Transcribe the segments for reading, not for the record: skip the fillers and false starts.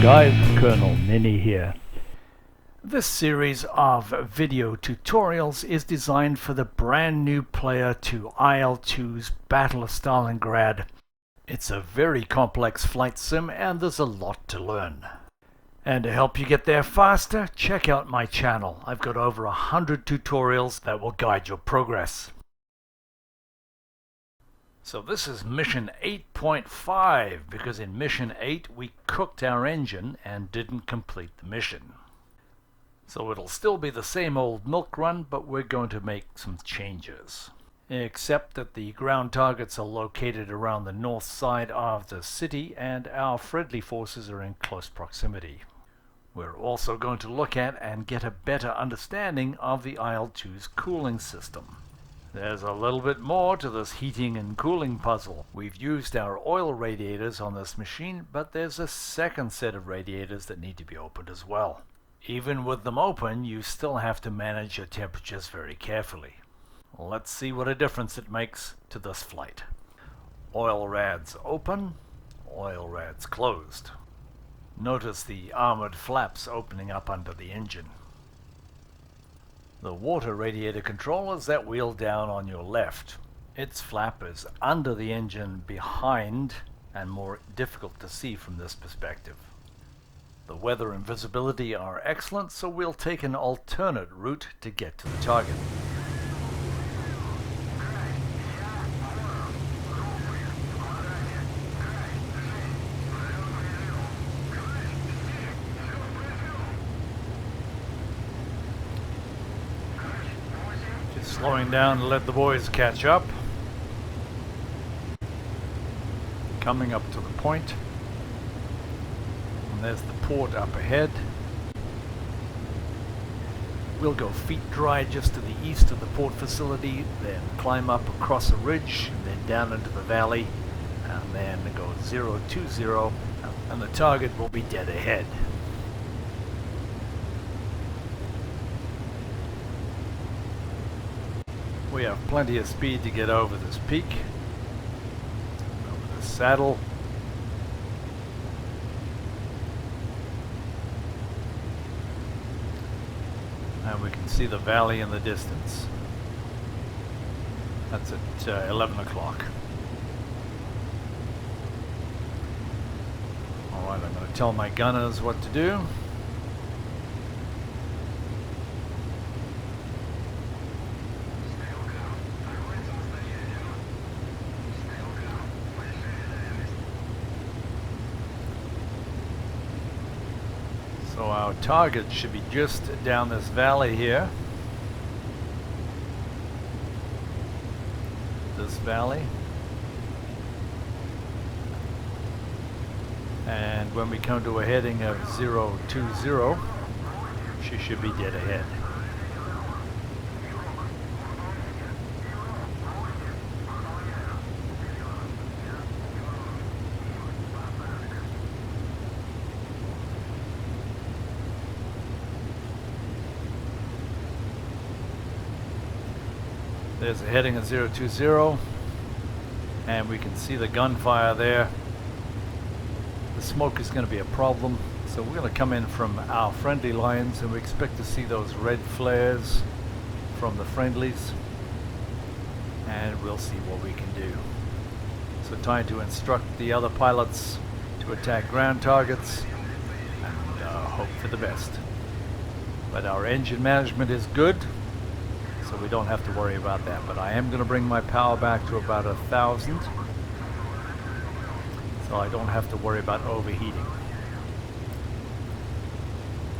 guys, Colonel Ninny here. This series of video tutorials is designed for the brand new player to IL-2's Battle of Stalingrad. It's a very complex flight sim and there's a lot to learn. And to help you get there faster, check out my channel. I've got over 100 tutorials that will guide your progress. So this is mission 8.5, because in mission 8 we cooked our engine and didn't complete the mission. So it'll still be the same old milk run, but we're going to make some changes. Except that the ground targets are located around the north side of the city and our friendly forces are in close proximity. We're also going to look at and get a better understanding of the IL-2's cooling system. There's a little bit more to this heating and cooling puzzle. We've used our oil radiators on this machine, but there's a second set of radiators that need to be opened as well. Even with them open, you still have to manage your temperatures very carefully. Let's see what a difference it makes to this flight. Oil rads open, oil rads closed. Notice the armored flaps opening up under the engine. The water radiator control is that wheel down on your left. Its flap is under the engine behind and more difficult to see from this perspective. The weather and visibility are excellent, so we'll take an alternate route to get to the target. Slowing down to let the boys catch up. Coming up to the point. And there's the port up ahead. We'll go feet dry just to the east of the port facility, then climb up across a ridge, and then down into the valley, and then go 020, and the target will be dead ahead. We have plenty of speed to get over this peak, over the saddle. And we can see the valley in the distance. That's at 11 o'clock. Alright, I'm going to tell my gunners what to do. So our target should be just down this valley here. This valley. And when we come to a heading of 020, she should be dead ahead. There's a heading of 020, and we can see the gunfire there. The smoke is going to be a problem, so we're going to come in from our friendly lines, and we expect to see those red flares from the friendlies, and we'll see what we can do. So trying to instruct the other pilots to attack ground targets and hope for the best. But our engine management is good, so we don't have to worry about that. But I am going to bring my power back to about 1,000, so I don't have to worry about overheating.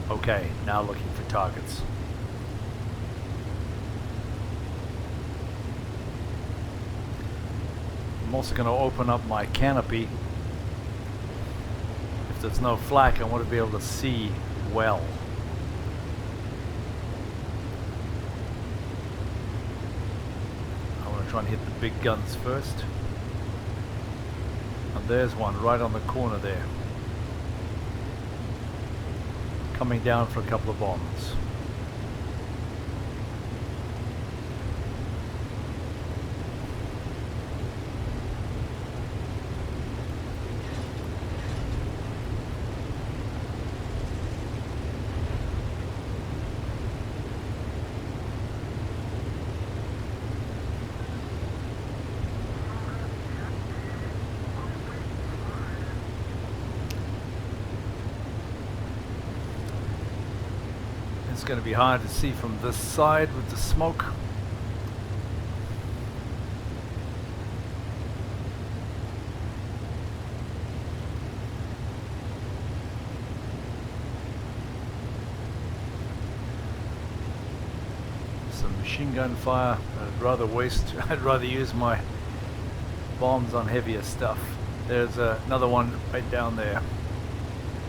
Okay, now looking for targets. I'm also going to open up my canopy. If there's no flak, I want to be able to see well. Try and hit the big guns first. And there's one right on the corner there. Coming down for a couple of bombs. going to be hard to see from this side with the smoke. Some machine gun fire. I'd rather use my bombs on heavier stuff. There's another one right down there.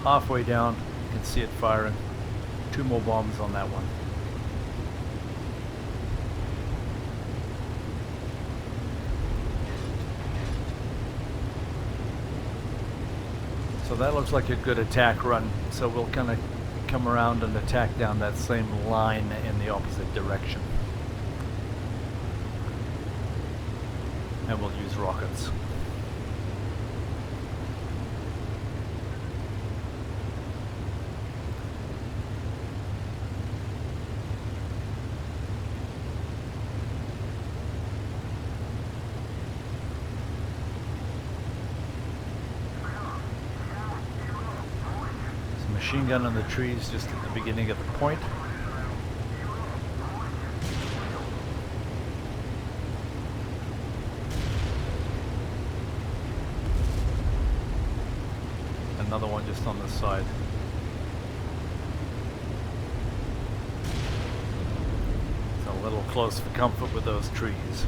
Halfway down, you can see it firing. 2 more bombs on that one. So that looks like a good attack run. So we'll kind of come around and attack down that same line in the opposite direction. And we'll use rockets. Machine gun on the trees just at the beginning of the point. Another one just on the side. It's a little close for comfort with those trees.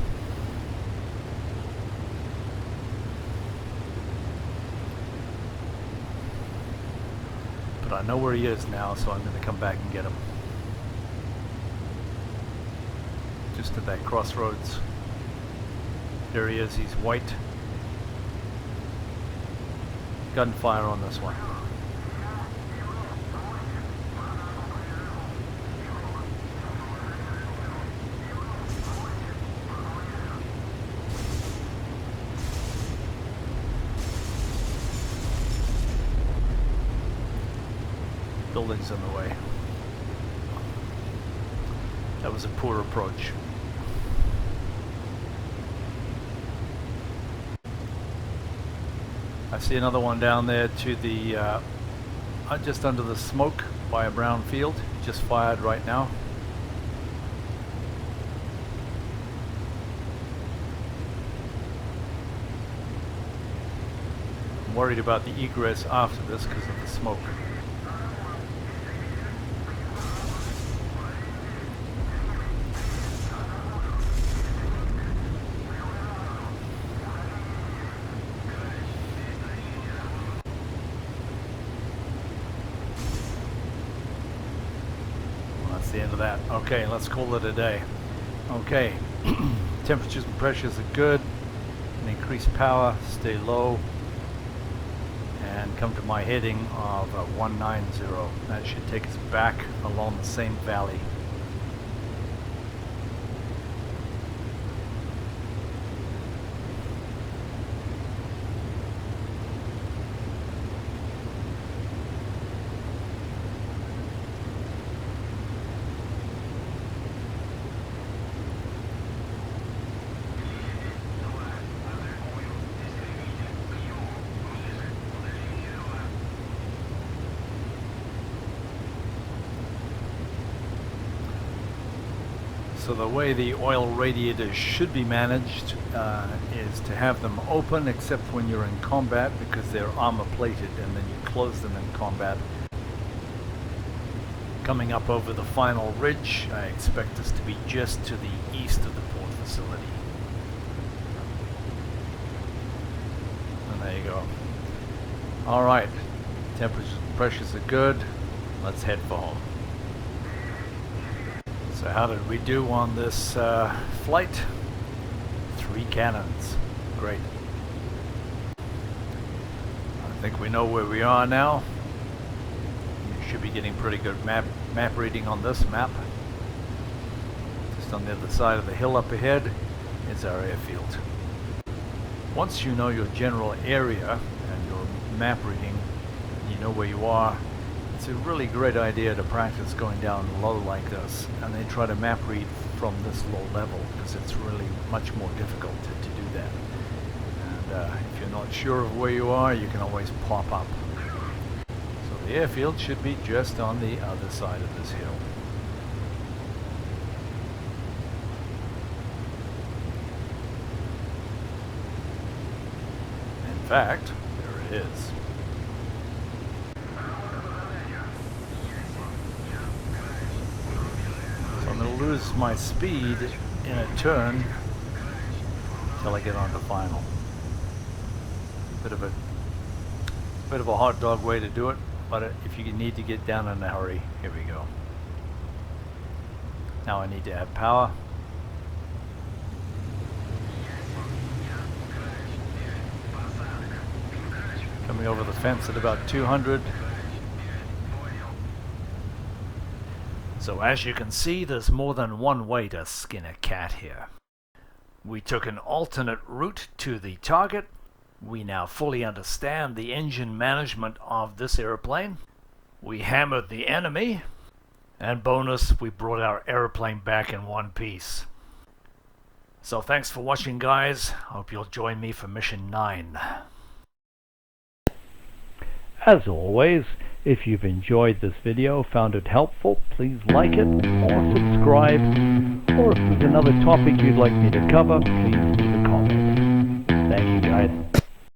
But I know where he is now, so I'm going to come back and get him. Just at that crossroads. There he is, he's white. Gunfire on this one. Buildings in the way. That was a poor approach. I see another one down there to the just under the smoke by a brown field. Just fired right now. I'm worried about the egress after this because of the smoke. The end of that. Okay, let's call it a day. Okay, temperatures and pressures are good. And increase power, stay low, and come to my heading of 190. That should take us back along the same valley. So the way the oil radiators should be managed is to have them open except when you're in combat, because they're armor plated, and then you close them in combat. Coming up over the final ridge, I expect us to be just to the east of the port facility. And there you go. Alright, temperatures and pressures are good. Let's head for home. So how did we do on this flight? 3 cannons. Great. I think we know where we are now. You should be getting pretty good map reading on this map. Just on the other side of the hill up ahead is our airfield. Once you know your general area and your map reading, you know where you are, it's a really great idea to practice going down low like this and then try to map read from this low level, because it's really much more difficult to do that. And if you're not sure of where you are, you can always pop up. So the airfield should be just on the other side of this hill. fact, there it is. So I'm going to lose my speed in a turn until I get on the final. Bit of a hot dog way to do it, but if you need to get down in a hurry, here we go. Now I need to add power. Coming over the fence at about 200. So as you can see, there's more than one way to skin a cat here. We took an alternate route to the target. We now fully understand the engine management of this airplane. We hammered the enemy, and bonus, we brought our airplane back in one piece. So thanks for watching, guys. Hope you'll join me for mission 9. As always, if you've enjoyed this video, found it helpful, please like it or subscribe. Or if there's another topic you'd like me to cover, please leave a comment. Thank you, guys.